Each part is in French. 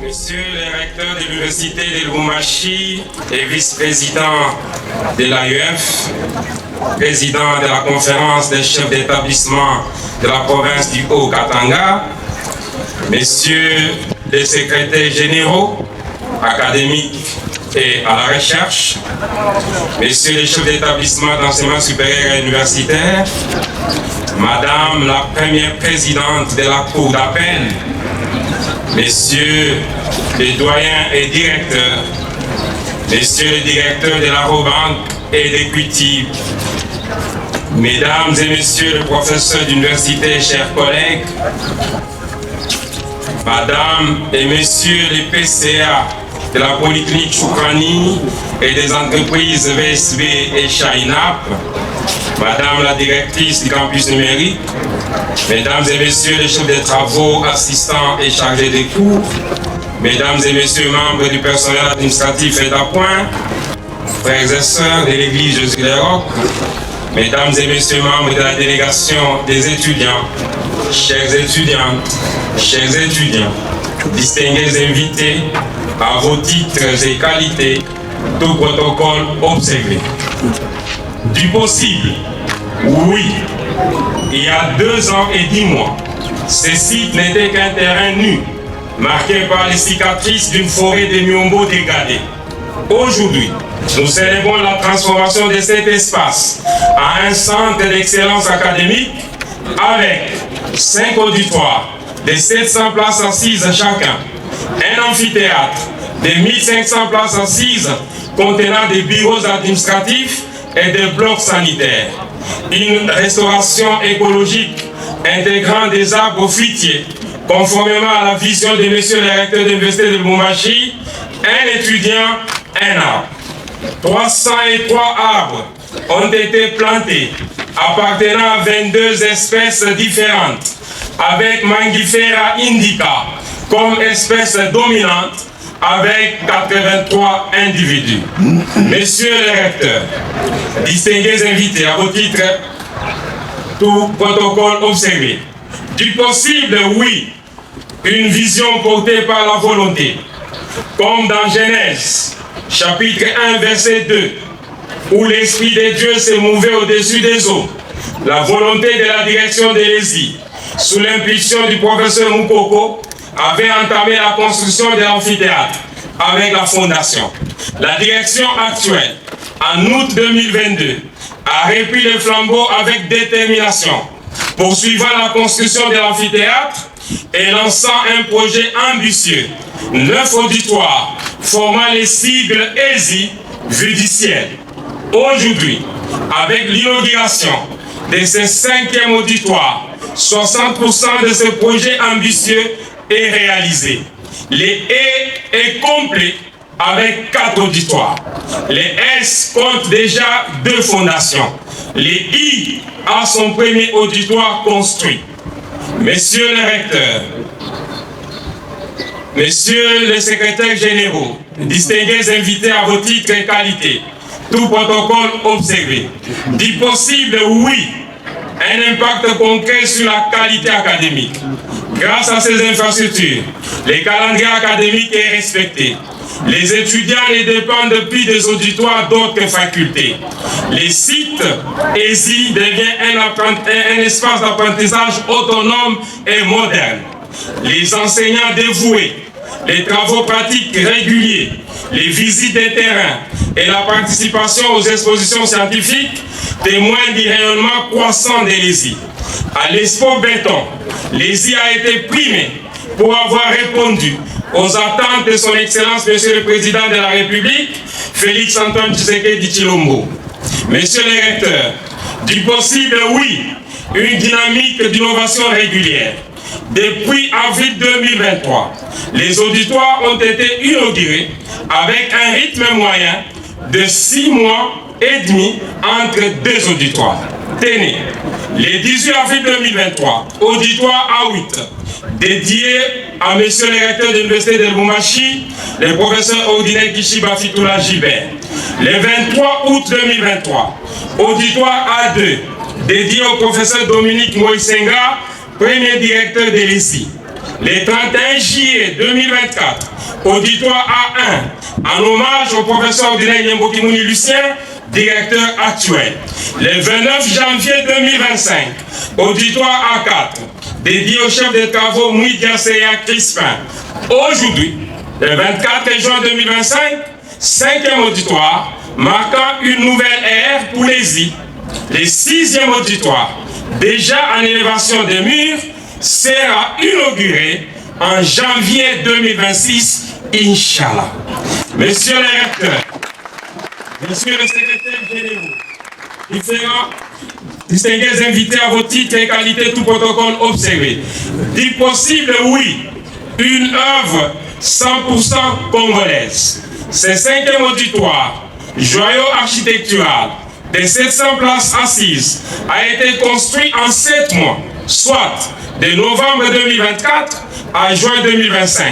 Monsieur le recteur de l'Université de Lubumbashi et vice-président de l'AUF, président de la conférence des chefs d'établissement de la province du Haut-Katanga, messieurs les secrétaires généraux, académiques et à la recherche, messieurs les chefs d'établissement d'enseignement supérieur et universitaire, madame la première présidente de la Cour d'appel, messieurs les doyens et directeurs, messieurs les directeurs de la Robanque et d'Equity, mesdames et messieurs les professeurs d'université, chers collègues, madame et messieurs les PCA de la Polyclinique Choukrani et des entreprises VSB et Chainap, madame la directrice du campus numérique, mesdames et messieurs les chefs des travaux, assistants et chargés des cours, mesdames et messieurs membres du personnel administratif et d'appoint, frères et sœurs de l'église Jésus-les-Rocs, mesdames et messieurs membres de la délégation des étudiants, chers étudiantes, chers étudiants, distingués invités, à vos titres et qualités, tout protocole observé. Du possible, oui, il y a 2 ans et 10 mois, ce site n'était qu'un terrain nu, marqué par les cicatrices d'une forêt de Miombo dégradée. Aujourd'hui, nous célébrons la transformation de cet espace en un centre d'excellence académique avec 5 auditoires de 700 places assises chacun, un amphithéâtre de 1500 places assises contenant des bureaux administratifs et des blocs sanitaires, une restauration écologique intégrant des arbres fruitiers, conformément à la vision de monsieur le recteur de l'Université de Lubumbashi, un étudiant, un arbre. 303 arbres ont été plantés appartenant à 22 espèces différentes, avec Mangifera indica comme espèce dominante, avec 83 individus. Messieurs les recteurs, distingués invités à vos titres, tout protocole observé. Du possible, oui, une vision portée par la volonté, comme dans Genèse, chapitre 1, verset 2, où l'Esprit de Dieu se mouvait au-dessus des eaux. La volonté de la direction de l'ESI, sous l'impulsion du professeur Moukoko, avait entamé la construction de l'amphithéâtre avec la fondation. La direction actuelle, en août 2022, a repris le flambeau avec détermination, poursuivant la construction de l'amphithéâtre et lançant un projet ambitieux, 9 auditoires formant les sigles ESI vue du ciel. Aujourd'hui, avec l'inauguration de ce 5e auditoire, 60% de ce projet ambitieux est réalisé. Les E est complet avec 4 auditoires. Les S comptent déjà 2 fondations. Les I a son premier auditoire construit. Messieurs les recteurs, messieurs les secrétaires généraux, distingués invités à vos titres et qualités, tout protocole observé. Du possible, oui, un impact concret sur la qualité académique. Grâce à ces infrastructures, les calendriers académiques est respecté. Les étudiants ne dépendent plus des auditoires d'autres facultés. Les sites ESI devient un espace d'apprentissage autonome et moderne. Les enseignants dévoués, les travaux pratiques réguliers, les visites des terrains et la participation aux expositions scientifiques témoignent du rayonnement croissant de l'ESI. À l'Expo Béton, l'ESI a été primé pour avoir répondu aux attentes de son Excellence, Monsieur le Président de la République, Félix Antoine Tshisekedi Tshilombo. Messieurs les recteurs, du possible, oui, une dynamique d'innovation régulière. Depuis avril 2023, les auditoires ont été inaugurés avec un rythme moyen de 6 mois et demi entre 2 auditoires. Tenez, le 18 avril 2023, auditoire A8, dédié à monsieur le recteur de l'Université de Lubumbashi, le professeur ordinaire Kishiba Fitoula Gilbert. Le 23 août 2023, auditoire A2, dédié au professeur Dominique Moïsenga, premier directeur de l'ICI. Le 31 juillet 2024, Auditoire A1, en hommage au professeur ordinaire Nyembokimouni Lucien, directeur actuel. Le 29 janvier 2025, auditoire A4, dédié au chef des travaux Mouidia Seya Crispin. Aujourd'hui, le 24 juin 2025, 5e auditoire, marquant une nouvelle ère pour les I. Le 6e auditoire, déjà en élévation des murs, sera inauguré en janvier 2026, Inch'Allah. Messieurs les recteurs, messieurs les secrétaires généraux, différents distingués invités à vos titres et qualités, tout protocole observé. Dit possible, oui, une œuvre 100% congolaise. Ce 5e auditoire, joyau architectural, de 700 places assises, a été construit en 7 mois, soit de novembre 2024 à juin 2025,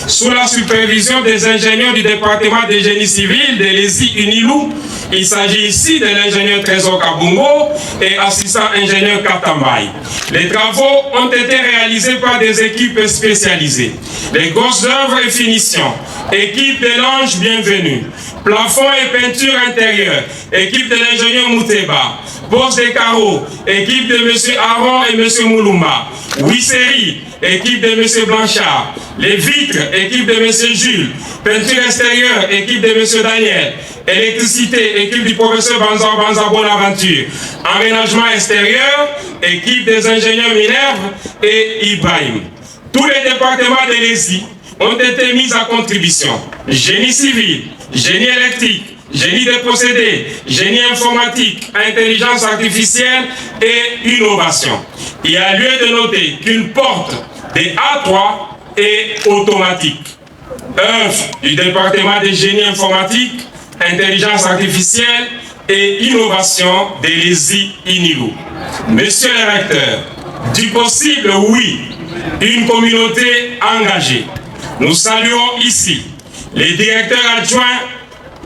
sous la supervision des ingénieurs du département de génie civil de l'ESI Unilou. Il s'agit ici de l'ingénieur Trésor Kabungo et assistant ingénieur Katambay. Les travaux ont été réalisés par des équipes spécialisées. Les grosses œuvres et finitions, équipe de l'Ange bienvenue. Plafond et peinture intérieure, équipe de l'ingénieur Mouteba. Pose des carreaux, équipe de M. Aaron et M. Moulouma. Huisserie, équipe de M. Blanchard. Les vitres, équipe de M. Jules. Peinture extérieure, équipe de M. Daniel. Électricité, équipe du professeur Banza Bonaventure. Aménagement extérieur, équipe des ingénieurs Minerve et Ibrahim. Tous les départements de l'ESI ont été mis à contribution. Génie civil, génie électrique, génie des procédés, génie informatique, intelligence artificielle et innovation. Il y a lieu de noter qu'une porte des A3 est automatique. Œuvre du département de génie informatique, intelligence artificielle et innovation de l'ESI Inilou. Messieurs les recteurs, du possible, oui, une communauté engagée. Nous saluons ici les directeurs adjoints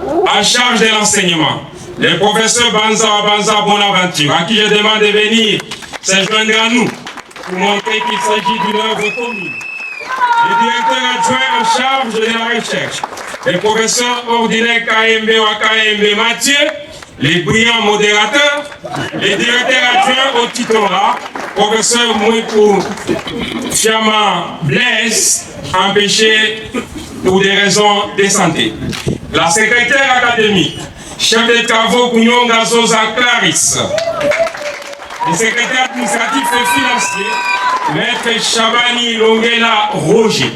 en charge de l'enseignement, le professeur Banza Bonaventure, à qui je demande de venir se joindre à nous pour montrer qu'il s'agit d'une œuvre commune. Les directeurs adjoints en charge de la recherche, les professeurs ordinaires KMB ou KMB Mathieu, les brillants modérateurs, les directeurs adjoints au titulat, professeur Mouikou Fiamma Blaise, empêché pour des raisons de santé. La secrétaire académique, chef de travaux Kounyonga Zoza Clarisse, le secrétaire administratif et financier, maître Chabani Longela Roger.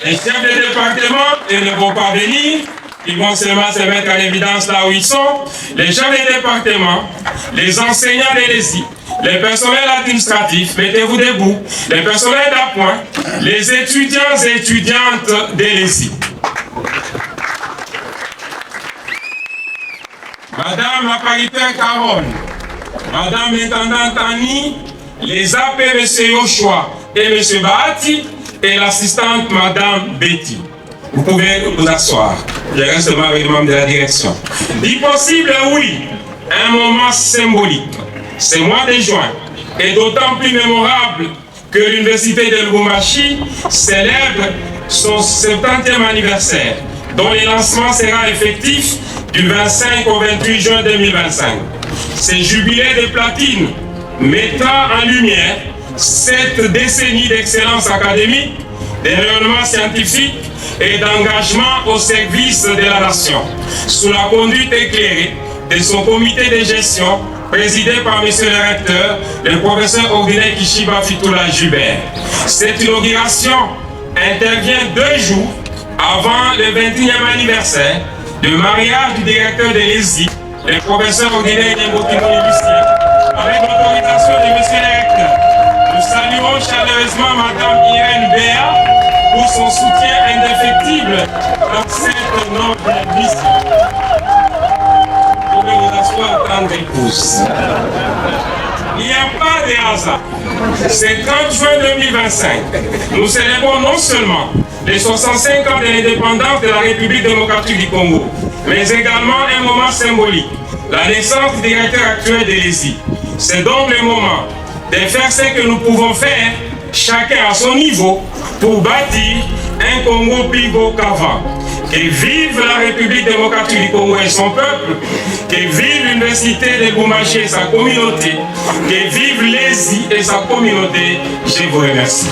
Les chefs de département, ils ne vont pas venir, ils vont seulement se mettre à l'évidence là où ils sont. Les chefs de département, les enseignants de l'ESI, les personnels administratifs, mettez-vous debout, les personnels d'appoint, les étudiants et étudiantes de l'ESI. Madame la paritaire Caron, Madame l'intendante Annie, les AP M. Yoshua et M. Bahati, et l'assistante Madame Betty. Vous pouvez vous asseoir. Je reste avec les membres de la direction. Dit possible, oui, un moment symbolique. Ce mois de juin est d'autant plus mémorable que l'Université de Lubumbashi célèbre son 70e anniversaire, dont le lancement sera effectif du 25 au 28 juin 2025. Ce jubilé de platine mettra en lumière cette décennie d'excellence académique, de rayonnement scientifique et d'engagement au service de la nation, sous la conduite éclairée de son comité de gestion, présidé par M. le recteur, le professeur ordinaire Kishiba Fitoula Jubert. Cette inauguration intervient 2 jours avant le 21e anniversaire du mariage du directeur de l'ESI, le professeur ordinaire Nyembokimouni Lucien, avec l'autorisation de M. le recteur. Nous saluons chaleureusement Mme Irène Béa pour son soutien indéfectible dans cette noble mission. Vous pouvez vous asseoir, tendre épouse. Il n'y a pas de hasard. C'est 30 juin 2025. Nous célébrons non seulement les 65 ans de l'indépendance de la République démocratique du Congo, mais également un moment symbolique, la naissance du directeur actuel de l'ESI. C'est donc le moment de faire ce que nous pouvons faire chacun à son niveau, pour bâtir un Congo plus beau qu'avant. Que vive la République démocratique du Congo et son peuple, que vive l'Université de Boumaché et sa communauté, que vive l'ESI et sa communauté. Je vous remercie.